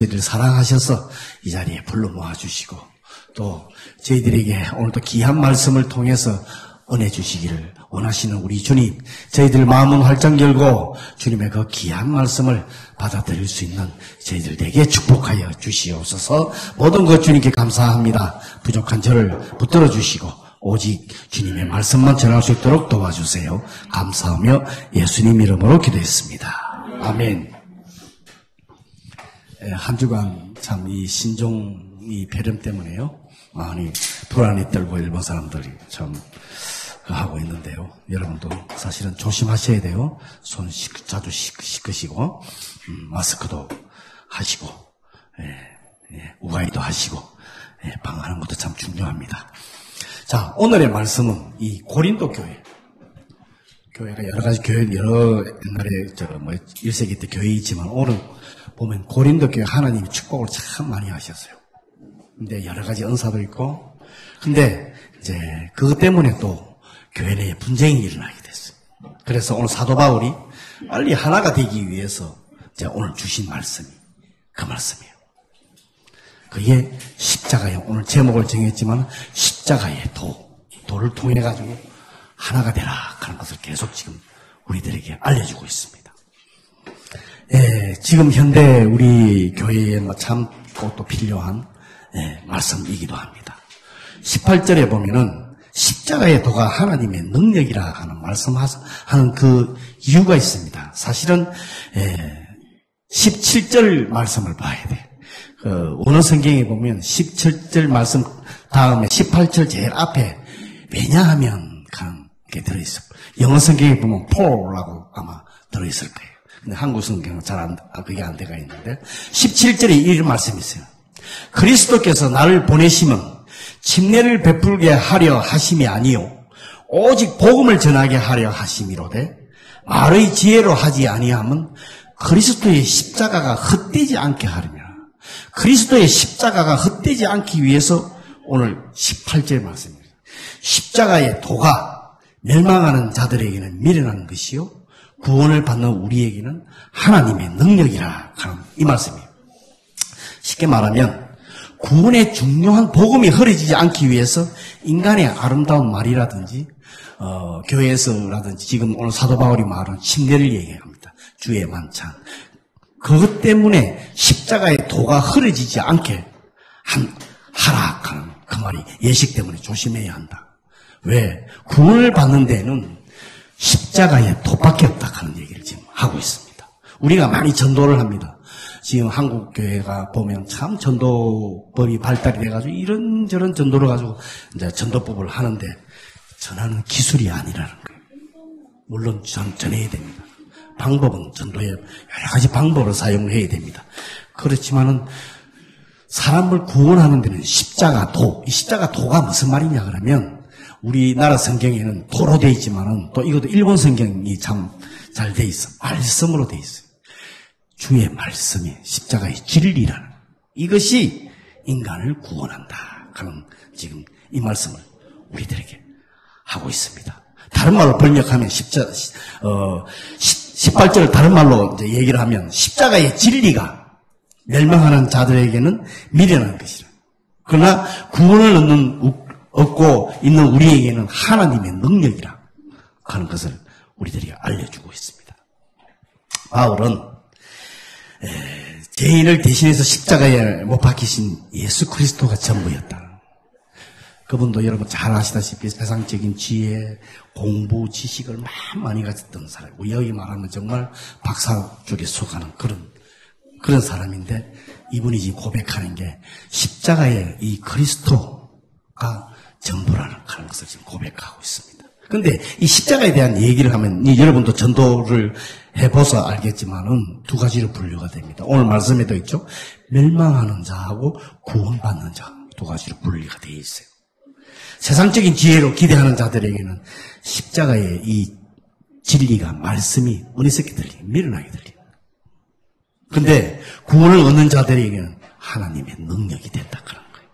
저희를 사랑하셔서 이 자리에 불러 모아주시고 또 저희들에게 오늘도 귀한 말씀을 통해서 은혜 주시기를 원하시는 우리 주님, 저희들 마음은 활짝 열고 주님의 그 귀한 말씀을 받아들일 수 있는 저희들에게 축복하여 주시옵소서. 모든 것 주님께 감사합니다. 부족한 저를 붙들어 주시고 오직 주님의 말씀만 전할 수 있도록 도와주세요. 감사하며 예수님 이름으로 기도했습니다. 아멘. 한 주간 참 이 신종 이 폐렴 때문에요, 많이 불안이 떨고 일본 사람들이 참 하고 있는데요. 여러분도 사실은 조심하셔야 돼요. 손 자주 씻으시고 마스크도 하시고 우가이도 하시고 방어하는 것도 참 중요합니다. 자, 오늘의 말씀은 이 고린도 교회가 여러 가지 교회, 여러 옛날에 1세기 때 교회이지만 오늘 보면 고린도 교회 하나님이 축복을 참 많이 하셨어요. 근데 여러 가지 은사도 있고, 근데 이제 그것 때문에 또 교회 내에 분쟁이 일어나게 됐어요. 그래서 오늘 사도 바울이 빨리 하나가 되기 위해서 이제 오늘 주신 말씀이 그 말씀이에요. 그게 십자가예요. 오늘 제목을 정했지만 십자가의 도를 통해 가지고 하나가 되라 하는 것을 계속 지금 우리들에게 알려주고 있습니다. 지금 현대 우리 교회에 참 또 필요한 말씀이기도 합니다. 18절에 보면은 십자가의 도가 하나님의 능력이라 하는 말씀하는 그 이유가 있습니다. 사실은 17절 말씀을 봐야 돼. 원어 성경에 보면 17절 말씀 다음에 18절 제일 앞에 왜냐하면 하는 게 들어있어요. 영어 성경에 보면 for라고 아마 들어있을 거예요. 근데 한국 성경은 그게 안 돼가 있는데 17절에 이런 말씀이 있어요. 그리스도께서 나를 보내심은 침례를 베풀게 하려 하심이 아니요 오직 복음을 전하게 하려 하심이로되 말의 지혜로 하지 아니함은 그리스도의 십자가가 헛되지 않게 하려면, 그리스도의 십자가가 헛되지 않기 위해서 오늘 18절 말씀입니다. 십자가의 도가 멸망하는 자들에게는 미련한 것이요 구원을 받는 우리에게는 하나님의 능력이라 하는 이 말씀이에요. 쉽게 말하면 구원의 중요한 복음이 흐려지지 않기 위해서 인간의 아름다운 말이라든지 교회에서라든지 지금 오늘 사도 바울이 말한 침례를 얘기합니다. 주의 만찬. 그것 때문에 십자가의 도가 흐려지지 않게 하라 하는 그 말이 예식 때문에 조심해야 한다. 왜? 구원을 받는 데는 십자가의 도밖에 없다 하는 얘기를 지금 하고 있습니다. 우리가 많이 전도를 합니다. 지금 한국 교회가 보면 참 전도법이 발달이 돼가지고 이런저런 전도를 가지고 이제 전도법을 하는데 전하는 기술이 아니라는 거예요. 물론 전해야 됩니다. 방법은 전도에 여러 가지 방법을 사용해야 됩니다. 그렇지만은 사람을 구원하는 데는 십자가도, 이 십자가도가 무슨 말이냐 그러면 우리나라 성경에는 도로 돼 있지만은 또 이것도 일본 성경이 참 잘 돼 있어. 말씀으로 돼 있어요. 주의 말씀이 십자가의 진리라는 이것이 인간을 구원한다 하는 지금 이 말씀을 우리들에게 하고 있습니다. 다른 말로 번역하면 18절을 다른 말로 이제 얘기를 하면 십자가의 진리가 멸망하는 자들에게는 미련한 것이라. 그러나 구원을 얻고 있는 우리에게는 하나님의 능력이라 하는 것을 우리들이 알려주고 있습니다. 바울은 죄인을 대신해서 십자가에 못 박히신 예수 그리스도가 전부였다. 그분도 여러분 잘 아시다시피 세상적인 지혜, 공부, 지식을 많이 가졌던 사람. 여기 말하면 정말 박사 쪽에 속하는 그런 사람인데 이분이 지금 고백하는 게 십자가의 이 그리스도가 전부라는 그런 것을 지금 고백하고 있습니다. 그런데 이 십자가에 대한 얘기를 하면 여러분도 전도를 해봐서 알겠지만은 두 가지로 분류가 됩니다. 오늘 말씀에도 있죠. 멸망하는 자하고 구원받는 자 두 가지로 분리가 되어 있어요. 세상적인 지혜로 기대하는 자들에게는 십자가의 이 진리가 말씀이 어리석게 들리고 미련하게 들립니다. 근데 구원을 얻는 자들에게는 하나님의 능력이 된다 그런 거예요.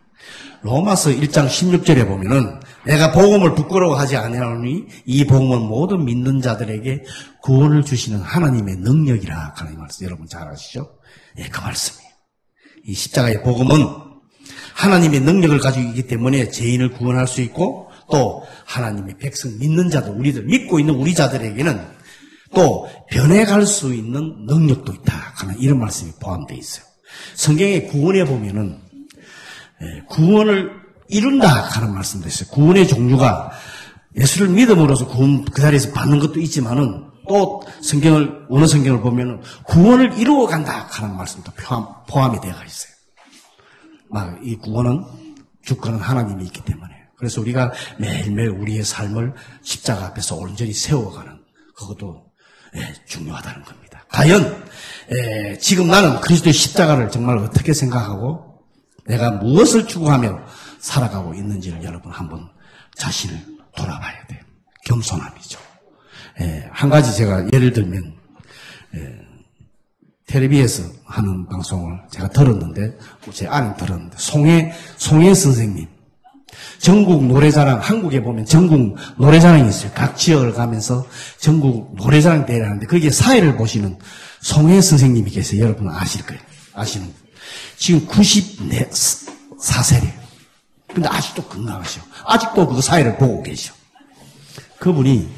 로마서 1장 16절에 보면은 내가 복음을 부끄러워하지 아니하노니 이 복음은 모든 믿는 자들에게 구원을 주시는 하나님의 능력이라 하는 말씀 여러분 잘 아시죠? 그 말씀이에요. 이 십자가의 복음은 하나님의 능력을 가지고 있기 때문에 죄인을 구원할 수 있고 또 하나님의 백성 믿는 자들, 우리들 믿고 있는 우리 자들에게는 또 변해갈 수 있는 능력도 있다 하는 이런 말씀이 포함되어 있어요. 성경의 구원에 보면은 구원을 이룬다 하는 말씀도 있어요. 구원의 종류가 예수를 믿음으로써 구원 그 자리에서 받는 것도 있지만은 또 어느 성경을 보면은 구원을 이루어 간다 하는 말씀도 포함이 되어 있어요. 막 이 구원은 주권은 하나님이 있기 때문에. 그래서 우리가 매일매일 우리의 삶을 십자가 앞에서 온전히 세워가는 그것도 중요하다는 겁니다. 과연 지금 나는 그리스도의 십자가를 정말 어떻게 생각하고 내가 무엇을 추구하며 살아가고 있는지를 여러분 한번 자신을 돌아봐야 돼요. 겸손함이죠. 한 가지 제가 예를 들면 텔레비에서 하는 방송을 제가 들었는데 제 아내 들었는데 송혜 선생님 전국 노래자랑, 한국에 보면 전국 노래자랑이 있어요. 각 지역을 가면서 전국 노래자랑 대회를 하는데 거기에 사회를 보시는 송혜 선생님이 계세요. 여러분 아실 거예요. 아시는 분. 지금 94세래요. 근데 아직도 건강하셔. 아직도 그 사회를 보고 계셔. 그분이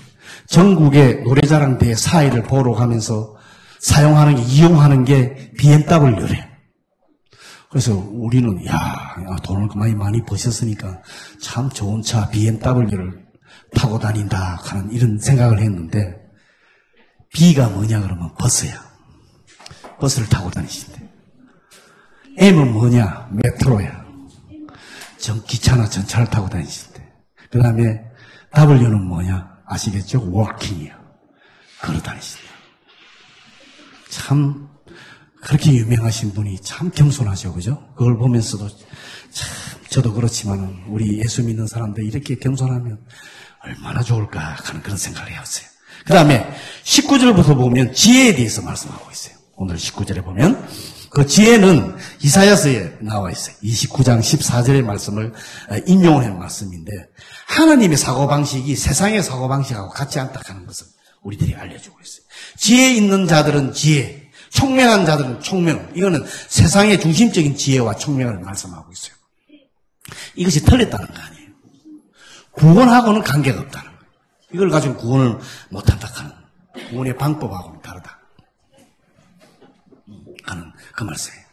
전국의 노래자랑 대회 사회를 보러 가면서 이용하는 게 BMW래. 그래서 우리는 돈을 많이 버셨으니까 참 좋은 차 BMW를 타고 다닌다 하는 이런 생각을 했는데 B가 뭐냐 그러면 버스야. 버스를 타고 다니신대. M은 뭐냐? 메트로야. 기차나 전차를 타고 다니신대. 그 다음에 W는 뭐냐? 아시겠죠? 워킹이야. 걸어 다니신대. 참 그렇게 유명하신 분이 참 겸손하죠. 그죠? 그걸 보면서도 참 저도 그렇지만 우리 예수 믿는 사람들 이렇게 겸손하면 얼마나 좋을까 하는 그런 생각을 해왔어요. 그 다음에 19절부터 보면 지혜에 대해서 말씀하고 있어요. 오늘 19절에 보면 그 지혜는 이사야서에 나와 있어요. 29장 14절의 말씀을 인용을 한 말씀인데 하나님의 사고방식이 세상의 사고방식하고 같지 않다 하는 것을 우리들이 알려주고 있어요. 지혜 있는 자들은 지혜, 총명한 자들은 총명. 이거는 세상의 중심적인 지혜와 총명을 말씀하고 있어요. 이것이 틀렸다는 거 아니에요. 구원하고는 관계가 없다는 거예요. 이걸 가지고 구원을 못한다 하는 구원의 방법하고는 다르다 하는 그 말씀이에요.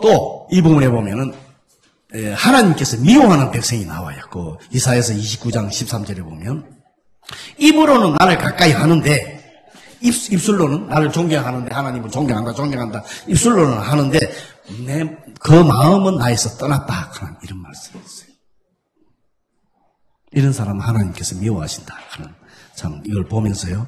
또 이 부분에 보면은 하나님께서 미워하는 백성이 나와요. 그 이사야서 29장 13절에 보면 입으로는 나를 가까이 하는데 입술로는 나를 존경하는데 하나님을 존경한다 입술로는 하는데 그 마음은 나에서 떠났다 하는 이런 말씀이 있어요. 이런 사람은 하나님께서 미워하신다 하는 참 이걸 보면서요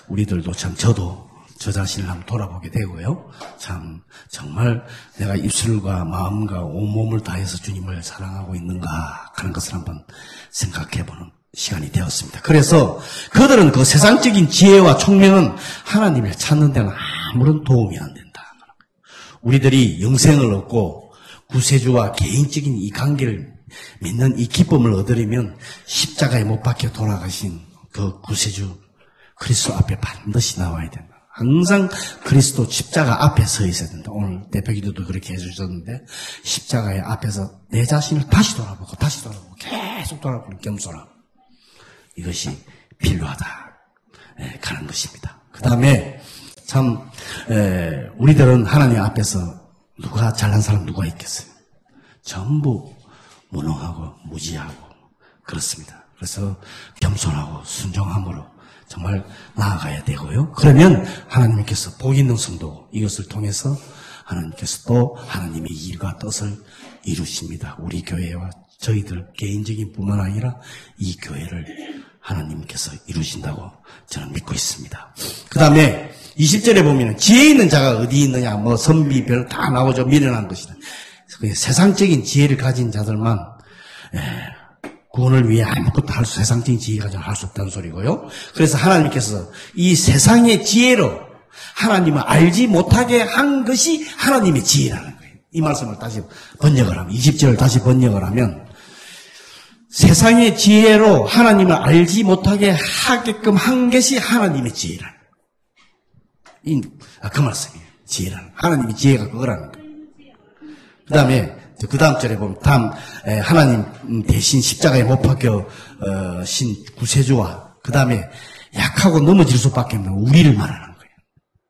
우리들도 참 저도 저 자신을 한번 돌아보게 되고요 참 정말 내가 입술과 마음과 온몸을 다해서 주님을 사랑하고 있는가 하는 것을 한번 생각해보는 시간이 되었습니다. 그래서 그들은 그 세상적인 지혜와 총명은 하나님을 찾는 데는 아무런 도움이 안 된다. 우리들이 영생을 얻고 구세주와 개인적인 이 관계를 맺는 이 기쁨을 얻으려면 십자가에 못 박혀 돌아가신 그 구세주 그리스도 앞에 반드시 나와야 된다. 항상 그리스도 십자가 앞에 서 있어야 된다. 오늘 대표기도도 그렇게 해주셨는데 십자가의 앞에서 내 자신을 다시 돌아보고 계속 돌아보는 겸손함. 이것이 필요하다 가는 것입니다. 그 다음에 참 우리들은 하나님 앞에서 누가 잘난 사람 누가 있겠어요? 전부 무능하고 무지하고 그렇습니다. 그래서 겸손하고 순종함으로 정말 나아가야 되고요. 그러면 하나님께서 복 있는 성도 이것을 통해서 하나님께서 또 하나님의 일과 뜻을 이루십니다. 우리 교회와 저희들 개인적인 뿐만 아니라 이 교회를 하나님께서 이루신다고 저는 믿고 있습니다. 그 다음에 20절에 보면 지혜 있는 자가 어디 있느냐 선비별 다 나오죠. 미련한 것이다. 세상적인 지혜를 가진 자들만 구원을 위해 아무것도 세상적인 지혜 가지고 할 수 없다는 소리고요. 그래서 하나님께서 이 세상의 지혜로 하나님을 알지 못하게 한 것이 하나님의 지혜라는 거예요. 이 말씀을 다시 번역을 하면 20절을 다시 번역을 하면 세상의 지혜로 하나님을 알지 못하게 하게끔 한 것이 하나님의 지혜라는 거예요. 그 말씀이에요. 지혜라는 하나님의 지혜가 그거라는 거예요. 그 다음 절에 보면, 하나님 대신 십자가에 못 박혀, 신 구세주와, 그 다음에 약하고 넘어질 수밖에 없는 우리를 말하는 거예요.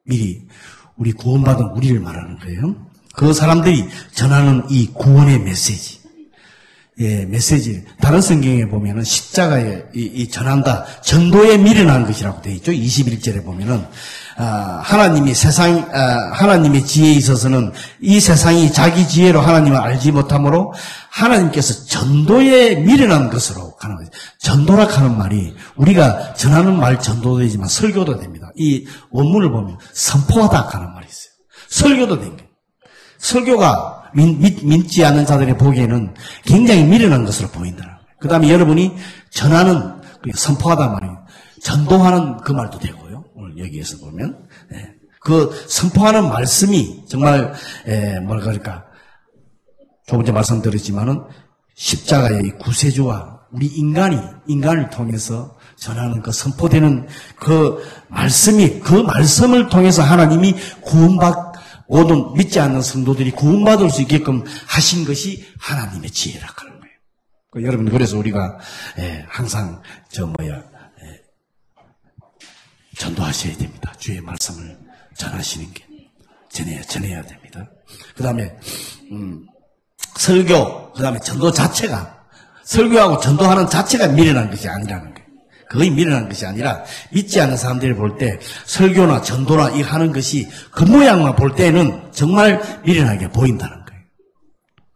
미리, 우리 구원받은 우리를 말하는 거예요. 그 사람들이 전하는 이 구원의 메시지. 예, 메시지. 다른 성경에 보면은 십자가에 전한다. 전도에 미련한 것이라고 되어 있죠. 21절에 보면은, 하나님의 지혜에 있어서는 이 세상이 자기 지혜로 하나님을 알지 못하므로 하나님께서 전도에 미련한 것으로 가는 거죠. 전도라 하는 말이 우리가 전하는 말 전도도 되지만 설교도 됩니다. 이 원문을 보면 선포하다 하는 말이 있어요. 설교도 됩니다. 설교가 믿지 않는 자들의 보기에는 굉장히 미련한 것으로 보인다. 그 다음에 여러분이 전하는, 선포하다 말이에요. 전도하는 그 말도 되고요. 오늘 여기에서 보면. 그 선포하는 말씀이 정말, 뭐랄까, 그러니까, 조금 전에 말씀드렸지만은, 십자가의 구세주와 우리 인간을 통해서 전하는 그 선포되는 그 말씀이, 그 말씀을 통해서 하나님이 모든 믿지 않는 성도들이 구원받을 수 있게끔 하신 것이 하나님의 지혜라 하는 거예요. 여러분, 그래서 우리가 항상 전도하셔야 됩니다. 주의 말씀을 전하시는 게 전해야 됩니다. 그 다음에 설교, 그 다음에 전도 자체가, 설교하고 전도하는 자체가 미련한 것이 아니라는 거예요. 거의 미련한 것이 아니라 믿지 않는 사람들이 볼 때 설교나 전도나 이 하는 것이 그 모양만 볼 때는 정말 미련하게 보인다는 거예요.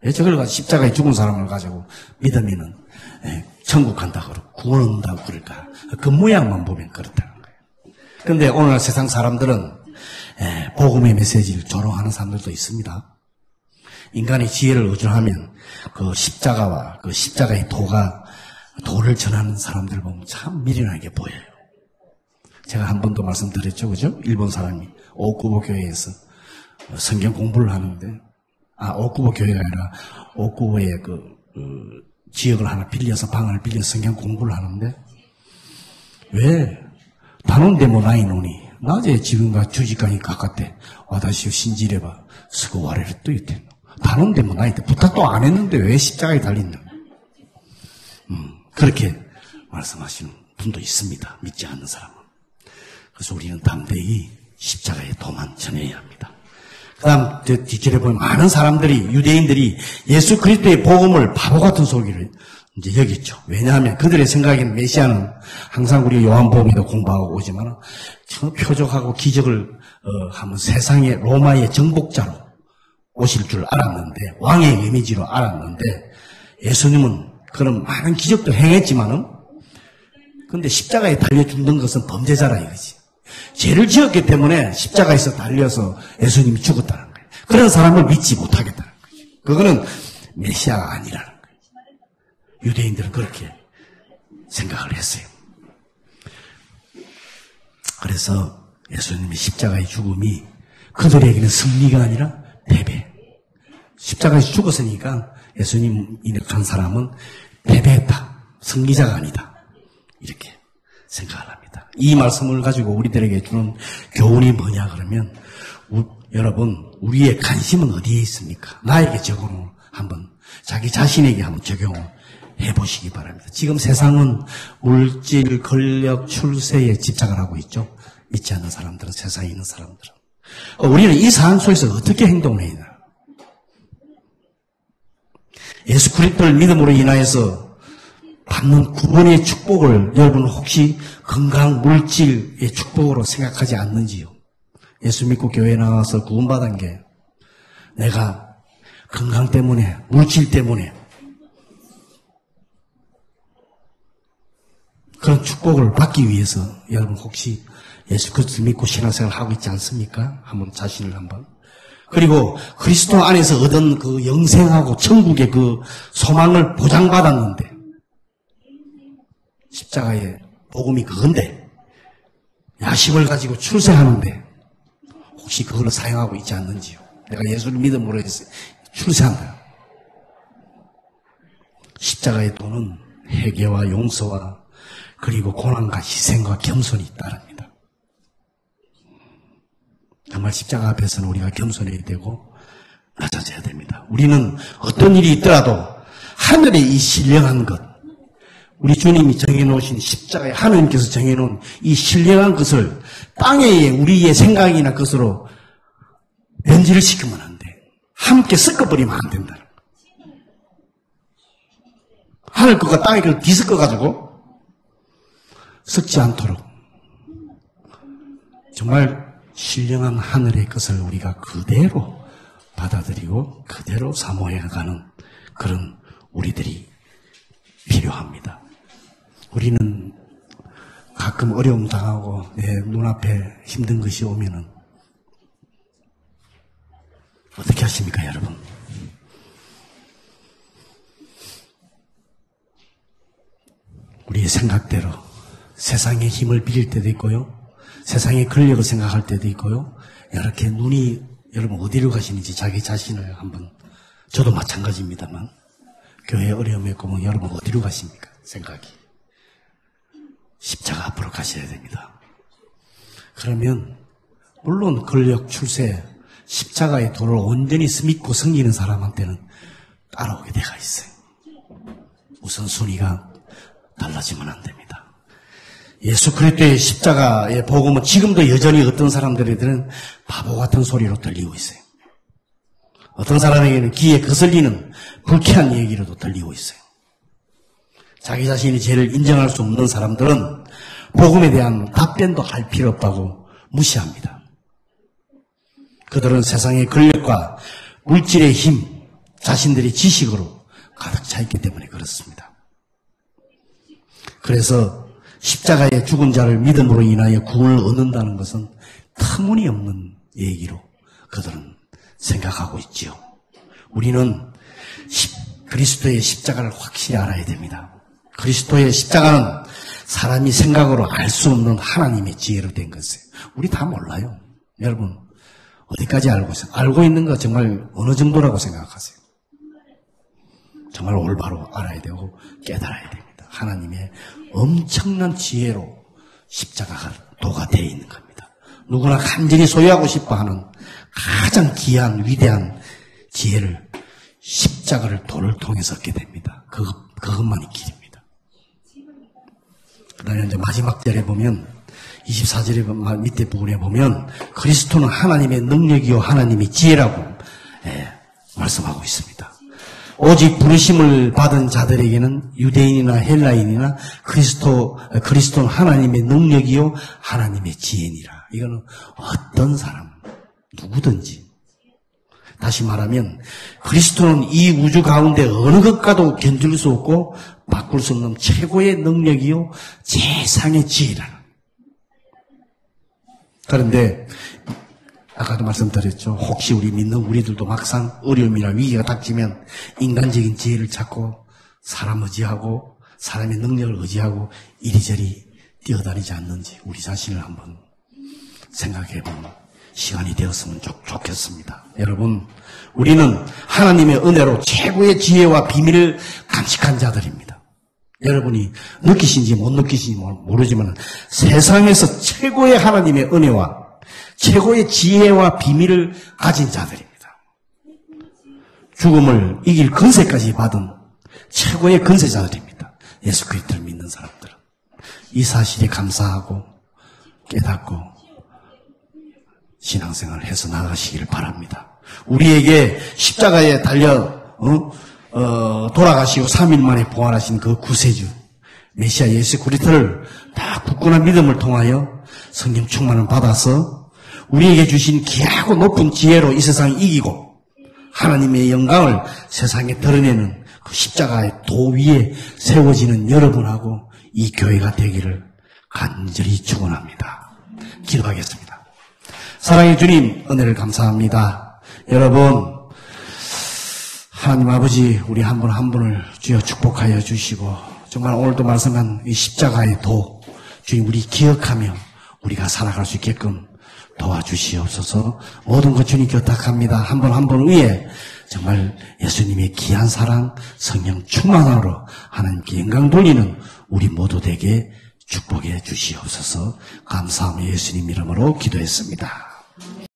왜 저걸 가지고 십자가에 죽은 사람을 가지고 믿으면은 천국 간다 그러고 구원 온다고 그럴까? 그 모양만 보면 그렇다는 거예요. 그런데 오늘날 세상 사람들은 복음의 메시지를 조롱하는 사람들도 있습니다. 인간의 지혜를 의존하면 그 십자가와 그 십자가의 도를 전하는 사람들 보면 참 미련하게 보여요. 제가 한 번도 말씀드렸죠, 그죠? 일본 사람이 오쿠보 교회에서 성경 공부를 하는데, 오쿠보 교회가 아니라 오쿠보의 지역을 하나 빌려서 방을 빌려서 성경 공부를 하는데, 왜 다른데 뭐 나이노니 낮에 지금과 주지간이 가깝대 와다시오 신지레바 스고 와레를 또 있대. 다른데 뭐 나이때 부탁도 안 했는데 왜 십자가에 달린다. 그렇게 말씀하시는 분도 있습니다. 믿지 않는 사람은. 그래서 우리는 담대히 십자가의 도만 전해야 합니다. 그 다음 뒷줄에 보면 많은 사람들이, 유대인들이 예수 그리스도의 복음을 바보 같은 소리를 이제 여겼죠. 왜냐하면 그들의 생각에는 메시아는 항상 우리 요한복음에도 공부하고 오지만 표적하고 기적을 하면 세상의 로마의 정복자로 오실 줄 알았는데, 왕의 이미지로 알았는데, 예수님은 그런 많은 기적도 행했지만은, 근데 십자가에 달려 죽는 것은 범죄자라 이거지. 죄를 지었기 때문에 십자가에서 달려서 예수님이 죽었다는 거예요. 그런 사람을 믿지 못하겠다는 거죠. 그거는 메시아가 아니라는 거예요. 유대인들은 그렇게 생각을 했어요. 그래서 예수님의 십자가의 죽음이 그들에게는 승리가 아니라 패배. 십자가에서 죽었으니까 예수님 인격한 사람은 패배했다. 승리자가 아니다. 이렇게 생각을 합니다. 이 말씀을 가지고 우리들에게 주는 교훈이 뭐냐 그러면, 여러분, 우리의 관심은 어디에 있습니까? 나에게 적용을 한번, 자기 자신에게 한번 적용을 해보시기 바랍니다. 지금 세상은 물질, 권력, 출세에 집착을 하고 있죠. 믿지 않는 사람들은, 세상에 있는 사람들은. 우리는 이 상황 속에서 어떻게 행동을 해야 되나? 예수 그리스도를 믿음으로 인하여서 받는 구원의 축복을 여러분 혹시 건강, 물질의 축복으로 생각하지 않는지요? 예수 믿고 교회에 나와서 구원받은 게 내가 건강 때문에, 물질 때문에 그런 축복을 받기 위해서 여러분 혹시 예수 그리스도 믿고 신앙생활을 하고 있지 않습니까? 한번 자신을 한번. 그리고 그리스도 안에서 얻은 그 영생하고 천국의 그 소망을 보장받았는데, 십자가의 복음이 그건데, 야심을 가지고 출세하는데 혹시 그걸 사용하고 있지 않는지요? 내가 예수를 믿음으로 해서 출세한다. 십자가의 도는 회개와 용서와 그리고 고난과 희생과 겸손이 따릅니다. 정말 십자가 앞에서는 우리가 겸손해야 되고, 낮아져야 됩니다. 우리는 어떤 일이 있더라도 하늘의 이 신령한 것, 우리 주님이 정해놓으신 십자가에 하나님께서 정해놓은 이 신령한 것을 땅에 우리의 생각이나 것으로 변질을 시키면 안 돼. 함께 섞어버리면 안 된다. 하늘 것과 땅의 것을 뒤섞어가지고 섞지 않도록 정말 신령한 하늘의 것을 우리가 그대로 받아들이고 그대로 사모해가는 그런 우리들이 필요합니다. 우리는 가끔 어려움 당하고 눈앞에 힘든 것이 오면은 어떻게 하십니까, 여러분? 우리의 생각대로 세상의 힘을 빌릴 때도 있고요. 세상의 권력을 생각할 때도 있고요. 이렇게 눈이 여러분 어디로 가시는지 자기 자신을 한번, 저도 마찬가지입니다만, 교회 어려움에 보면 여러분 어디로 가십니까? 생각이. 십자가 앞으로 가셔야 됩니다. 그러면 물론 권력, 출세, 십자가의 도를 온전히 믿고 섬기는 사람한테는 따라오게 돼가 있어요. 우선순위가 달라지면 안 됩니다. 예수 그리스도의 십자가의 복음은 지금도 여전히 어떤 사람들에게는 바보 같은 소리로 들리고 있어요. 어떤 사람에게는 귀에 거슬리는 불쾌한 얘기로도 들리고 있어요. 자기 자신이 죄를 인정할 수 없는 사람들은 복음에 대한 답변도 할 필요 없다고 무시합니다. 그들은 세상의 권력과 물질의 힘, 자신들의 지식으로 가득 차 있기 때문에 그렇습니다. 그래서 십자가의 죽은 자를 믿음으로 인하여 구원을 얻는다는 것은 터무니없는 얘기로 그들은 생각하고 있지요. 우리는 그리스도의 십자가를 확실히 알아야 됩니다. 그리스도의 십자가는 사람이 생각으로 알 수 없는 하나님의 지혜로 된 것이에요. 우리 다 몰라요. 여러분 어디까지 알고 있어요? 알고 있는 거 정말 어느 정도라고 생각하세요? 정말 올바로 알아야 되고 깨달아야 됩니다. 하나님의 엄청난 지혜로 십자가가 도가 되어 있는 겁니다. 누구나 간절히 소유하고 싶어하는 가장 귀한 위대한 지혜를 십자가를 도를 통해서 얻게 됩니다. 그것만이 길입니다. 그다음에 이제 마지막 절에 보면 24절의 밑에 부분에 보면 그리스도는 하나님의 능력이요 하나님의 지혜라고 말씀하고 있습니다. 오직 부르심을 받은 자들에게는 유대인이나 헬라인이나 그리스도는 하나님의 능력이요 하나님의 지혜니라. 이거는 어떤 사람 누구든지, 다시 말하면 그리스도는 이 우주 가운데 어느 것과도 견줄 수 없고 바꿀 수 없는 최고의 능력이요 최상의 지혜라는. 그런데 아까도 말씀드렸죠. 혹시 우리 믿는 우리들도 막상 어려움이나 위기가 닥치면 인간적인 지혜를 찾고 사람 의지하고 사람의 능력을 의지하고 이리저리 뛰어다니지 않는지 우리 자신을 한번 생각해보는 시간이 되었으면 좋겠습니다. 여러분, 우리는 하나님의 은혜로 최고의 지혜와 비밀을 간직한 자들입니다. 여러분이 느끼신지 못 느끼신지 모르지만 세상에서 최고의 하나님의 은혜와 최고의 지혜와 비밀을 가진 자들입니다. 죽음을 이길 권세까지 받은 최고의 권세자들입니다. 예수 그리스도를 믿는 사람들은. 이 사실에 감사하고 깨닫고 신앙생활을 해서 나가시기를 바랍니다. 우리에게 십자가에 달려 돌아가시고 3일 만에 부활하신 그 구세주 메시아 예수 그리스도를 다 굳건한 믿음을 통하여 성령 충만을 받아서 우리에게 주신 귀하고 높은 지혜로 이 세상을 이기고 하나님의 영광을 세상에 드러내는 그 십자가의 도 위에 세워지는 여러분하고 이 교회가 되기를 간절히 축원합니다. 기도하겠습니다. 사랑의 주님, 은혜를 감사합니다. 여러분, 하나님 아버지, 우리 한 분 한 분을 주여 축복하여 주시고 정말 오늘도 말씀한 이 십자가의 도, 주님 우리 기억하며 우리가 살아갈 수 있게끔 도와주시옵소서. 모든 것 주님 교탁합니다. 한 분 한 분 위에 정말 예수님의 귀한 사랑, 성령 충만함으로 하나님께 영광 돌리는 우리 모두 되게 축복해 주시옵소서. 감사하며 예수님 이름으로 기도했습니다.